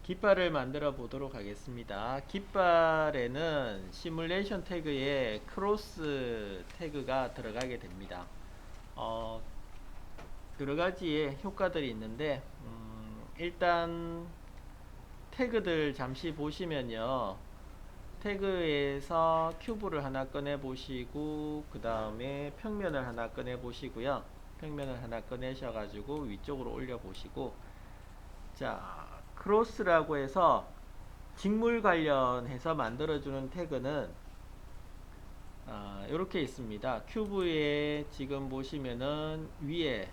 깃발을 만들어 보도록 하겠습니다. 깃발에는 시뮬레이션 태그에 크로스 태그가 들어가게 됩니다. 어, 여러 가지의 효과들이 있는데 일단 태그들 잠시 보시면요, 태그에서 큐브를 하나 꺼내 보시고 그 다음에 평면을 하나 꺼내 보시고요, 평면을 하나 꺼내셔 가지고 위쪽으로 올려 보시고, 자, 크로스라고 해서 직물 관련해서 만들어주는 태그는 이렇게 있습니다. 큐브에 지금 보시면은 위에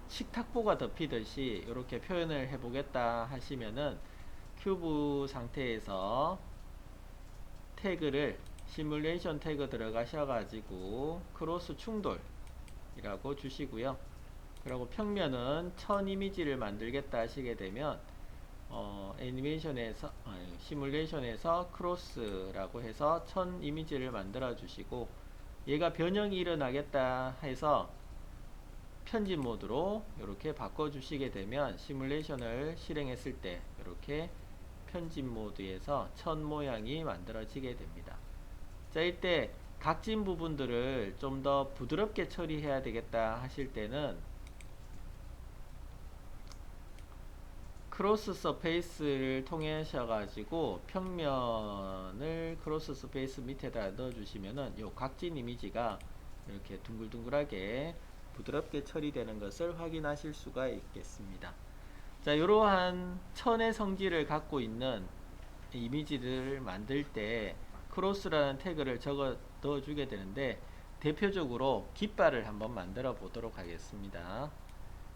식탁보가 덮이듯이 이렇게 표현을 해보겠다 하시면은 큐브 상태에서 태그를 시뮬레이션 태그 들어가셔가지고 크로스 충돌이라고 주시고요. 그리고 평면은 천 이미지를 만들겠다 하시게 되면 애니메이션에서 시뮬레이션에서 크로스라고 해서 천 이미지를 만들어 주시고, 얘가 변형이 일어나겠다 해서 편집 모드로 이렇게 바꿔 주시게 되면 시뮬레이션을 실행했을 때 이렇게 편집 모드에서 천 모양이 만들어지게 됩니다. 자, 이때 각진 부분들을 좀 더 부드럽게 처리해야 되겠다 하실 때는 크로스 서페이스를 통해서 가지고 평면을 크로스 서페이스 밑에다 넣어 주시면은 요 각진 이미지가 이렇게 둥글둥글하게 부드럽게 처리되는 것을 확인하실 수가 있겠습니다. 자, 이러한 천의 성질을 갖고 있는 이미지를 만들 때 크로스라는 태그를 적어 넣어 주게 되는데, 대표적으로 깃발을 한번 만들어 보도록 하겠습니다.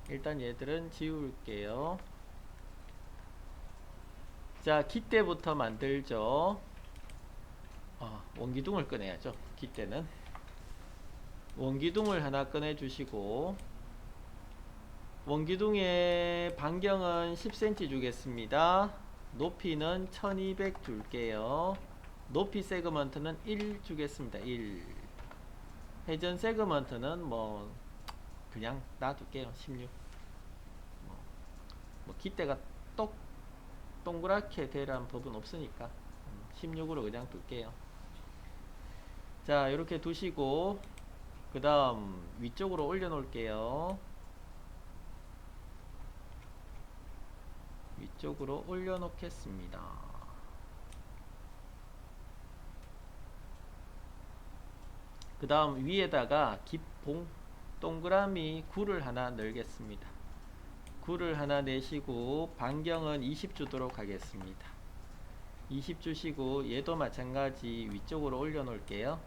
일단 얘들은 지울게요. 자, 깃대부터 만들죠. 원기둥을 꺼내야죠. 깃대는 원기둥을 하나 꺼내 주시고, 원기둥의 반경은 10cm 주겠습니다. 높이는 1200 줄게요. 높이 세그먼트는 1 주겠습니다. 1. 회전 세그먼트는 뭐 그냥 놔둘게요. 16. 뭐 깃대가 똑 동그랗게 되라는 법은 없으니까 16으로 그냥 둘게요. 자, 이렇게 두시고 그 다음 위쪽으로 올려 놓을게요. 위쪽으로 올려 놓겠습니다. 그 다음 위에다가 기봉 동그라미 9를 하나 넣겠습니다. 9를 하나 내시고 반경은 20 주도록 하겠습니다. 20 주시고 얘도 마찬가지 위쪽으로 올려 놓을게요.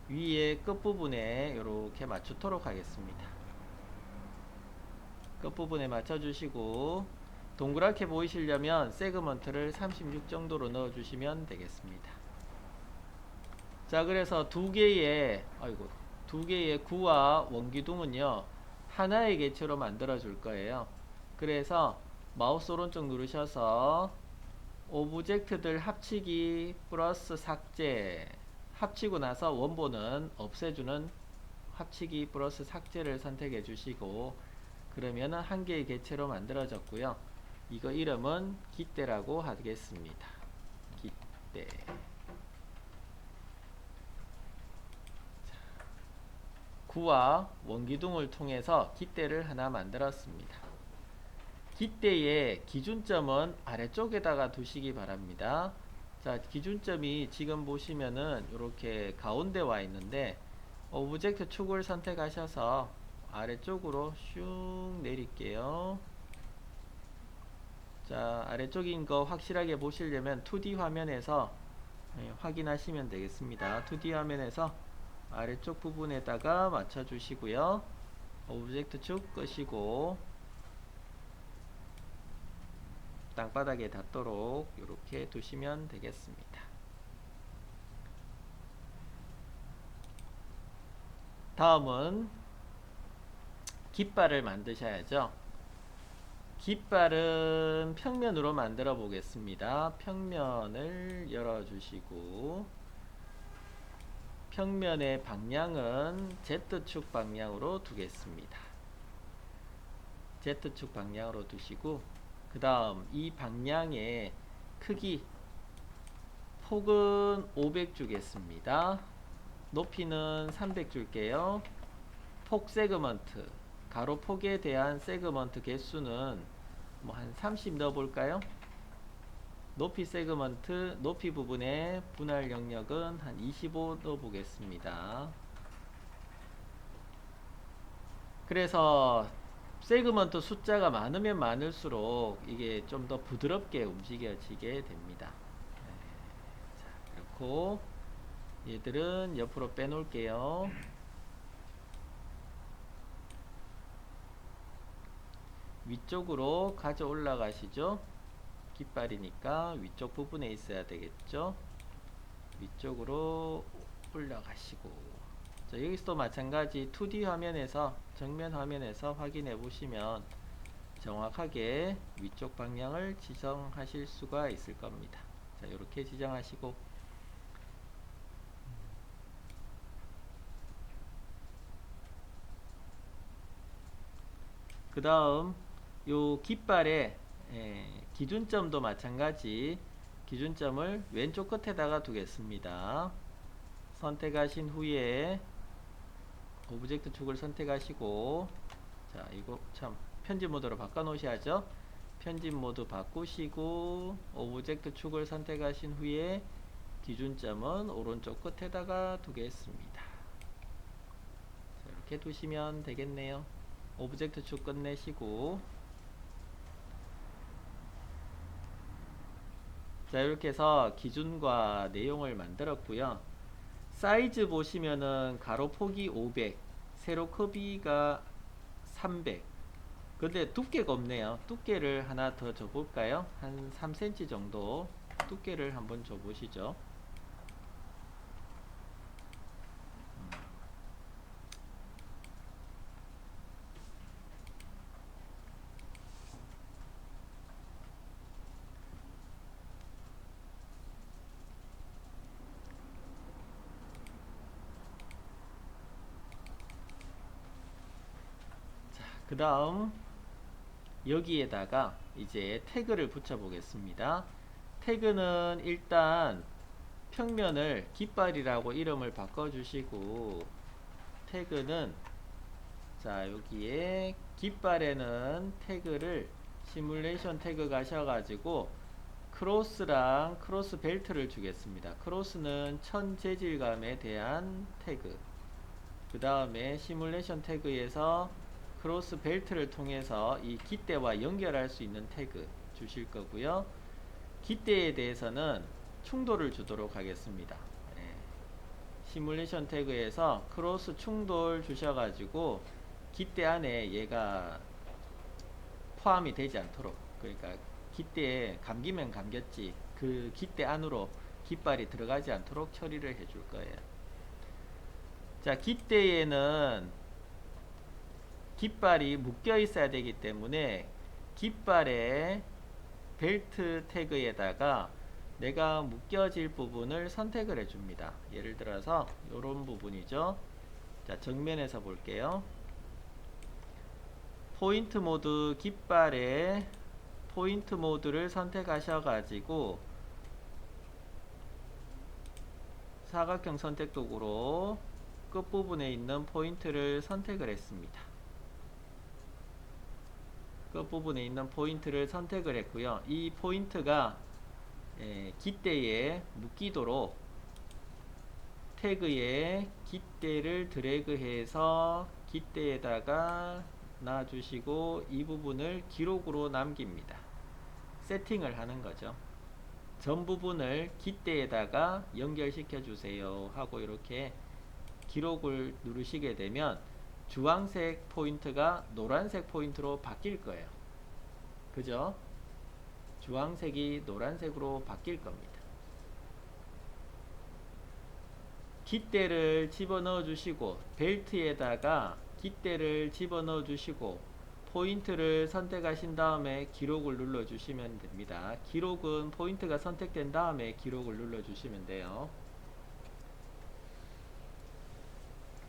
위에 끝부분에 이렇게 맞추도록 하겠습니다. 끝부분에 맞춰 주시고 동그랗게 보이시려면 세그먼트를 36 정도로 넣어 주시면 되겠습니다. 자, 그래서 두 개의 구와 원기둥은요 하나의 개체로 만들어 줄 거예요. 그래서 마우스 오른쪽 누르셔서 오브젝트들 합치기 플러스 삭제, 합치고 나서 원본은 없애주는 합치기 플러스 삭제를 선택해 주시고, 그러면은 한 개의 개체로 만들어졌고요. 이거 이름은 깃대라고 하겠습니다. 깃대. 구와 원기둥을 통해서 깃대를 하나 만들었습니다. 깃대의 기준점은 아래쪽에다가 두시기 바랍니다. 자, 기준점이 지금 보시면은 이렇게 가운데 와 있는데 오브젝트 축을 선택하셔서 아래쪽으로 슉 내릴게요. 자, 아래쪽인 거 확실하게 보시려면 2D 화면에서 확인하시면 되겠습니다. 2D 화면에서 아래쪽 부분에다가 맞춰 주시고요. 오브젝트 축 끄시고 땅바닥에 닿도록 이렇게 두시면 되겠습니다. 다음은 깃발을 만드셔야죠. 깃발은 평면으로 만들어 보겠습니다. 평면을 열어 주시고 평면의 방향은 Z축 방향으로 두겠습니다. Z축 방향으로 두시고, 그 다음 이 방향의 크기, 폭은 500 주겠습니다. 높이는 300 줄게요. 폭 세그먼트, 가로 폭에 대한 세그먼트 개수는 뭐 한 30 넣어볼까요? 높이 세그먼트, 높이 부분의 분할 영역은 한 25 넣어보겠습니다. 그래서 세그먼트 숫자가 많으면 많을수록 이게 좀 더 부드럽게 움직여지게 됩니다. 자, 그렇고 얘들은 옆으로 빼놓을게요. 위쪽으로 가져 올라가시죠. 깃발이니까 위쪽 부분에 있어야 되겠죠. 위쪽으로 올라가시고, 자, 여기서도 마찬가지 2D 화면에서, 정면 화면에서 확인해 보시면 정확하게 위쪽 방향을 지정하실 수가 있을 겁니다. 자, 이렇게 지정하시고, 그 다음 요 깃발의 기준점도 마찬가지, 기준점을 왼쪽 끝에다가 두겠습니다. 선택하신 후에 오브젝트 축을 선택하시고, 자, 이거 참 편집 모드로 바꿔 놓으셔야죠. 편집 모드 바꾸시고 오브젝트 축을 선택하신 후에 기준점은 오른쪽 끝에다가 두겠습니다. 자, 이렇게 두시면 되겠네요. 오브젝트 축 끝내시고, 자, 이렇게 해서 기준과 내용을 만들었고요. 사이즈 보시면은 가로 폭이 500, 세로 크기가 300. 근데 두께가 없네요. 두께를 하나 더 줘볼까요? 한 3cm 정도 두께를 한번 줘보시죠. 그 다음 여기에다가 이제 태그를 붙여 보겠습니다. 태그는 일단 평면을 깃발이라고 이름을 바꿔 주시고, 태그는, 자, 여기에 깃발에는 태그를 시뮬레이션 태그 가셔가지고 크로스랑 크로스 벨트를 주겠습니다. 크로스는 천 재질감에 대한 태그, 그 다음에 시뮬레이션 태그에서 크로스 벨트를 통해서 이 깃대와 연결할 수 있는 태그 주실 거고요. 깃대에 대해서는 충돌을 주도록 하겠습니다. 예. 시뮬레이션 태그에서 크로스 충돌 주셔가지고 깃대 안에 얘가 포함이 되지 않도록, 그러니까 깃대에 감기면 감겼지 그 깃대 안으로 깃발이 들어가지 않도록 처리를 해줄 거예요. 자, 깃대에는 깃발이 묶여 있어야 되기 때문에 깃발의 벨트 태그에다가 내가 묶여질 부분을 선택을 해줍니다. 예를 들어서 이런 부분이죠. 자, 정면에서 볼게요. 포인트 모드, 깃발의 포인트 모드를 선택하셔가지고 사각형 선택 도구로 끝부분에 있는 포인트를 선택을 했습니다. 끝부분에 있는 포인트를 선택을 했고요. 이 포인트가 깃대에 묶이도록 태그에 깃대를 드래그해서 깃대에다가 놔주시고 이 부분을 기록으로 남깁니다. 세팅을 하는 거죠. 전 부분을 깃대에다가 연결시켜 주세요 하고 이렇게 기록을 누르시게 되면 주황색 포인트가 노란색 포인트로 바뀔 거예요. 그죠? 주황색이 노란색으로 바뀔 겁니다. 깃대를 집어넣어 주시고 벨트에다가 깃대를 집어넣어 주시고 포인트를 선택하신 다음에 기록을 눌러 주시면 됩니다. 기록은 포인트가 선택된 다음에 기록을 눌러 주시면 돼요.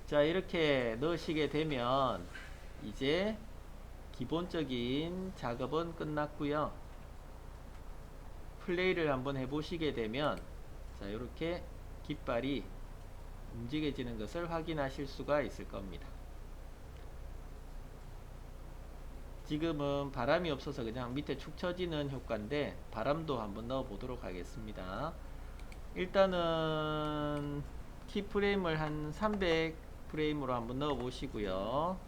자, 이렇게 넣으시게 되면 이제 기본적인 작업은 끝났고요. 플레이를 한번 해보시게 되면 자, 이렇게 깃발이 움직여지는 것을 확인하실 수가 있을 겁니다. 지금은 바람이 없어서 그냥 밑에 축 처지는 효과인데 바람도 한번 넣어 보도록 하겠습니다. 일단은 키프레임을 한 300 프레임으로 한번 넣어 보시고요.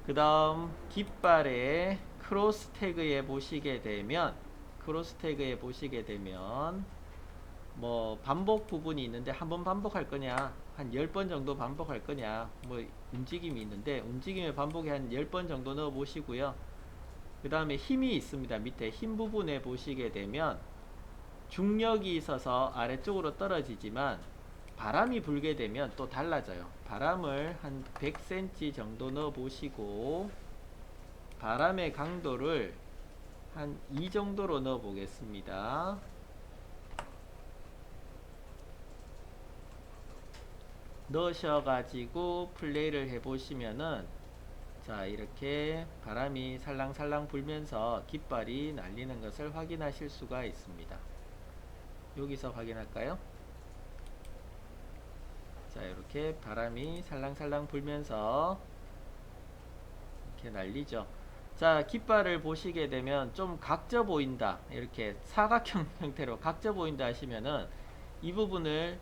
그 다음 깃발의 크로스 태그에 보시게 되면 뭐 반복 부분이 있는데 한번 반복할 거냐 한 10번 정도 반복할 거냐 뭐 움직임이 있는데 움직임의 반복에 한 10번 정도 넣어 보시고요. 그 다음에 힘이 있습니다. 밑에 힘 부분에 보시게 되면 중력이 있어서 아래쪽으로 떨어지지만 바람이 불게 되면 또 달라져요. 바람을 한 100cm 정도 넣어 보시고 바람의 강도를 한 2 정도로 넣어 보겠습니다. 넣으셔가지고 플레이를 해보시면은 자, 이렇게 바람이 살랑살랑 불면서 깃발이 날리는 것을 확인하실 수가 있습니다. 여기서 확인할까요? 자, 이렇게 바람이 살랑살랑 불면서 이렇게 날리죠. 자, 깃발을 보시게 되면 좀 각져 보인다, 이렇게 사각형 형태로 각져 보인다 하시면은 이 부분을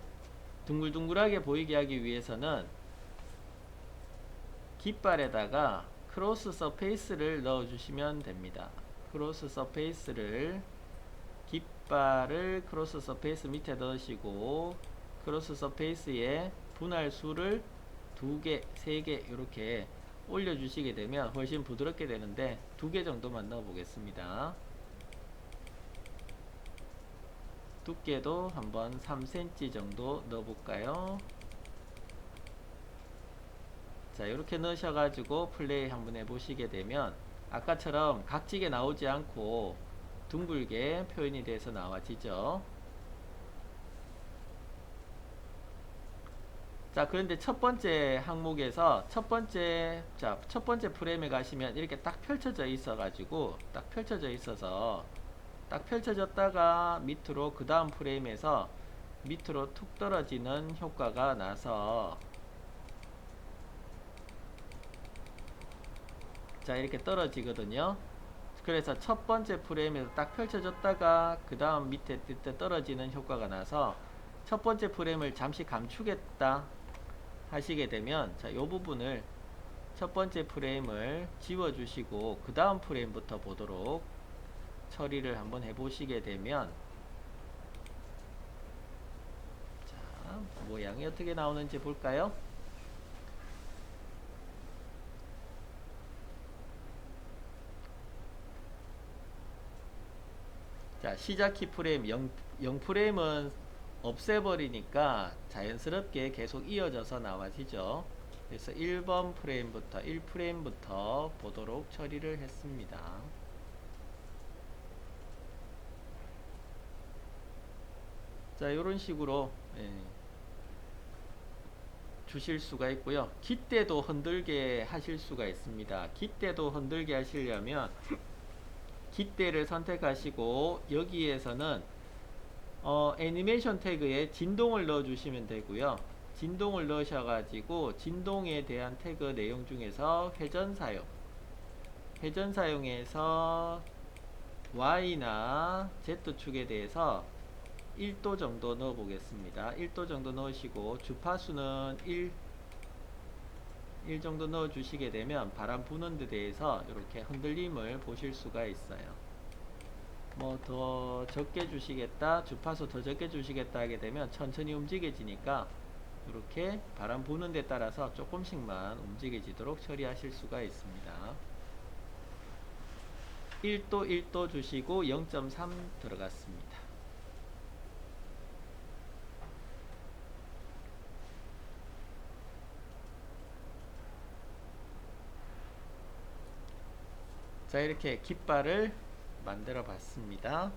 둥글둥글하게 보이게 하기 위해서는 깃발에다가 크로스 서페이스를 넣어 주시면 됩니다. 크로스 서페이스를 깃발을 크로스 서페이스 밑에 넣으시고 크로스 서페이스에 분할수를 2개, 3개 이렇게 올려주시게 되면 훨씬 부드럽게 되는데 2개 정도만 넣어 보겠습니다. 두께도 한번 3cm 정도 넣어 볼까요? 자, 이렇게 넣으셔가지고 플레이 한번 해보시게 되면 아까처럼 각지게 나오지 않고 둥글게 표현이 돼서 나와지죠. 자, 그런데 첫 번째 항목에서 첫 번째 프레임에 가시면 이렇게 딱 펼쳐져 있어가지고 딱 펼쳐져 있어서 딱 펼쳐졌다가 밑으로 그 다음 프레임에서 밑으로 툭 떨어지는 효과가 나서 자, 이렇게 떨어지거든요. 그래서 첫 번째 프레임에서 딱 펼쳐졌다가 그 다음 밑에 떨어지는 효과가 나서 첫 번째 프레임을 잠시 감추겠다 하시게 되면 자, 요 부분을 첫 번째 프레임을 지워 주시고 그 다음 프레임부터 보도록 처리를 한번 해 보시게 되면 자, 모양이 어떻게 나오는지 볼까요? 자, 시작 키프레임 0프레임은 없애버리니까 자연스럽게 계속 이어져서 나와지죠. 그래서 1번 프레임부터 1프레임부터 보도록 처리를 했습니다. 자, 이런 식으로 주실 수가 있고요. 깃대도 흔들게 하실 수가 있습니다. 깃대도 흔들게 하시려면 깃대를 선택하시고 여기에서는 애니메이션 태그에 진동을 넣어 주시면 되고요. 진동을 넣으셔가지고 진동에 대한 태그 내용 중에서 회전 사용에서 Y나 Z축에 대해서 1도 정도 넣어 보겠습니다. 1도 정도 넣으시고 주파수는 1 정도 넣어 주시게 되면 바람 부는 데 대해서 이렇게 흔들림을 보실 수가 있어요. 뭐 더 적게 주시겠다, 주파수 더 적게 주시겠다 하게 되면 천천히 움직여지니까 이렇게 바람 부는 데 따라서 조금씩만 움직여지도록 처리하실 수가 있습니다. 1도 주시고 0.3 들어갔습니다. 자, 이렇게 깃발을 만들어 봤습니다.